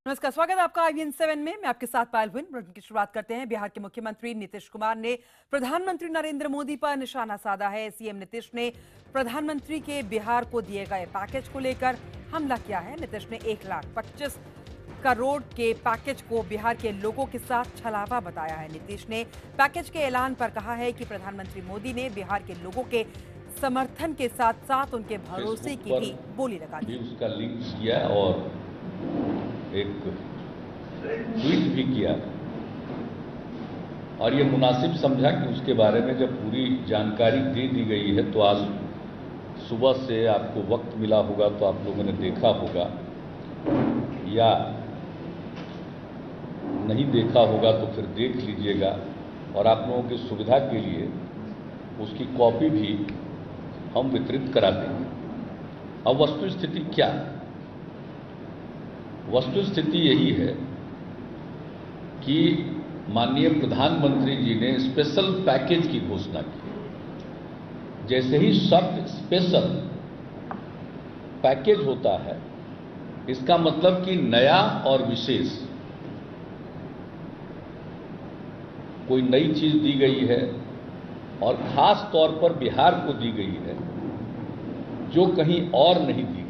नमस्कार, स्वागत है आपका IVN7 में। मैं आपके साथ पायल हुइन। बुलेटिन की शुरुआत करते हैं। बिहार के मुख्यमंत्री नीतीश कुमार ने प्रधानमंत्री नरेंद्र मोदी पर निशाना साधा है। सीएम नीतीश ने प्रधानमंत्री के बिहार को दिए गए पैकेज को लेकर हमला किया है। नीतीश ने 1,25 करोड़ के पैकेज को बिहार के लोगों के साथ छलावा बताया है। नीतीश ने पैकेज के ऐलान पर कहा है कि प्रधानमंत्री मोदी ने बिहार के लोगों के समर्थन के साथ साथ उनके भरोसे की भी बोली लगा दी। उसका लिंक किया और एक ट्वीट भी किया और ये मुनासिब समझा कि उसके बारे में जब पूरी जानकारी दे दी गई है तो आज सुबह से आपको वक्त मिला होगा तो आप लोगों ने देखा होगा, या नहीं देखा होगा तो फिर देख लीजिएगा। और आप लोगों की सुविधा के लिए उसकी कॉपी भी हम वितरित करा देंगे। अब वस्तु स्थिति क्या है? वस्तु स्थिति यही है कि माननीय प्रधानमंत्री जी ने स्पेशल पैकेज की घोषणा की। जैसे ही शब्द स्पेशल पैकेज होता है, इसका मतलब कि नया और विशेष कोई नई चीज दी गई है और खास तौर पर बिहार को दी गई है जो कहीं और नहीं दी गई।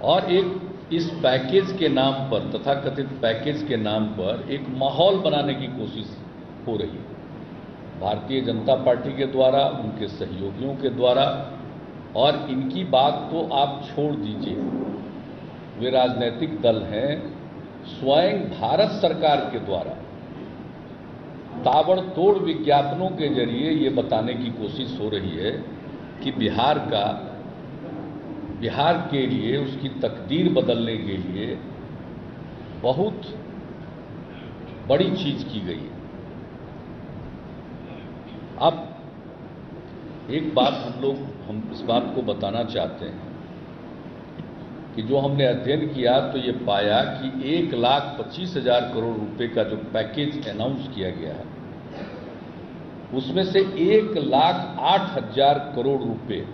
और एक इस पैकेज के नाम पर, तथाकथित पैकेज के नाम पर एक माहौल बनाने की कोशिश हो रही है भारतीय जनता पार्टी के द्वारा, उनके सहयोगियों के द्वारा। और इनकी बात तो आप छोड़ दीजिए, वे राजनीतिक दल हैं। स्वयं भारत सरकार के द्वारा ताबड़तोड़ विज्ञापनों के जरिए ये बताने की कोशिश हो रही है कि बिहार के लिए, उसकी तकदीर बदलने के लिए बहुत बड़ी चीज की गई है। अब एक बात हम इस बात को बताना चाहते हैं कि जो हमने अध्ययन किया तो ये पाया कि 1,25,000 करोड़ रुपए का जो पैकेज अनाउंस किया गया है, उसमें से 1,08,000 करोड़ रुपए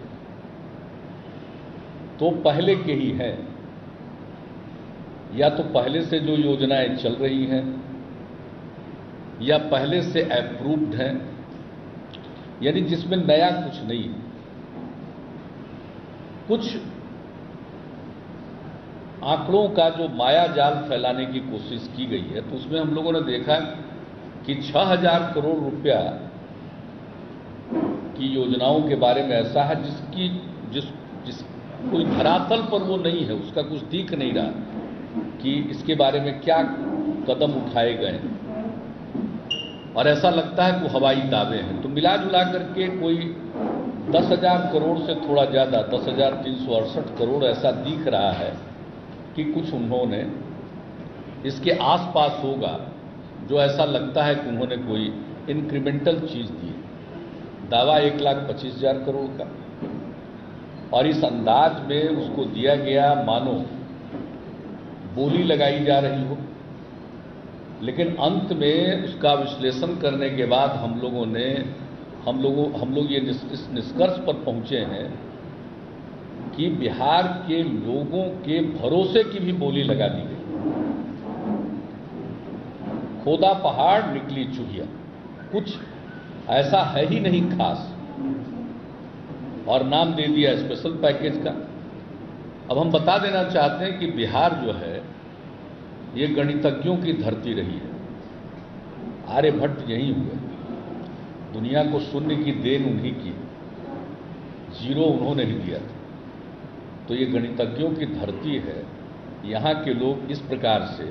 तो पहले के ही हैं, या तो पहले से जो योजनाएं चल रही हैं या पहले से अप्रूव्ड हैं, यानी जिसमें नया कुछ नहीं है। कुछ आंकड़ों का जो माया जाल फैलाने की कोशिश की गई है, तो उसमें हम लोगों ने देखा कि 6,000 करोड़ रुपया की योजनाओं के बारे में ऐसा है जिस कोई धरातल पर वो नहीं है, उसका कुछ दिख नहीं रहा कि इसके बारे में क्या कदम उठाए गए, और ऐसा लगता है कि हवाई दावे हैं। तो मिला जुला करके कोई 10,000 करोड़ से थोड़ा ज्यादा, 10,368 करोड़ ऐसा दिख रहा है कि कुछ उन्होंने इसके आसपास होगा, जो ऐसा लगता है कि उन्होंने कोई इंक्रीमेंटल चीज दी। दावा 1,25,000 करोड़ का, और इस अंदाज में उसको दिया गया मानो बोली लगाई जा रही हो। लेकिन अंत में उसका विश्लेषण करने के बाद हम लोग ये इस निष्कर्ष पर पहुंचे हैं कि बिहार के लोगों के भरोसे की भी बोली लगा दी गई। खोदा पहाड़ निकली चूहिया, कुछ ऐसा है ही नहीं खास, और नाम दे दिया स्पेशल पैकेज का। अब हम बता देना चाहते हैं कि बिहार जो है ये गणितज्ञों की धरती रही है। आर्यभट्ट यहीं हुए, दुनिया को शून्य की देन उन्हीं की, जीरो उन्होंने ही दिया था। तो ये गणितज्ञों की धरती है। यहाँ के लोग इस प्रकार से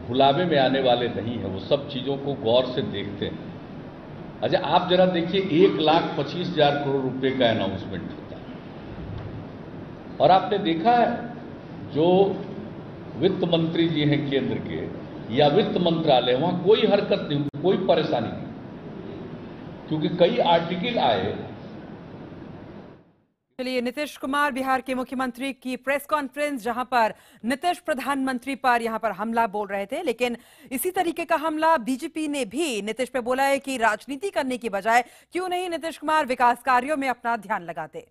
भुलावे में आने वाले नहीं हैं, वो सब चीजों को गौर से देखते हैं। अच्छा, आप जरा देखिए, 1,25,000 करोड़ रुपए का अनाउंसमेंट होता है, और आपने देखा है जो वित्त मंत्री जी हैं केंद्र के या वित्त मंत्रालय, वहां कोई हरकत नहीं, कोई परेशानी नहीं, क्योंकि कई आर्टिकल आए। चलिए, नीतीश कुमार बिहार के मुख्यमंत्री की प्रेस कॉन्फ्रेंस, जहां पर नीतीश प्रधानमंत्री पर यहां पर हमला बोल रहे थे, लेकिन इसी तरीके का हमला बीजेपी ने भी नीतीश पे बोला है कि राजनीति करने की बजाय क्यों नहीं नीतीश कुमार विकास कार्यों में अपना ध्यान लगाते।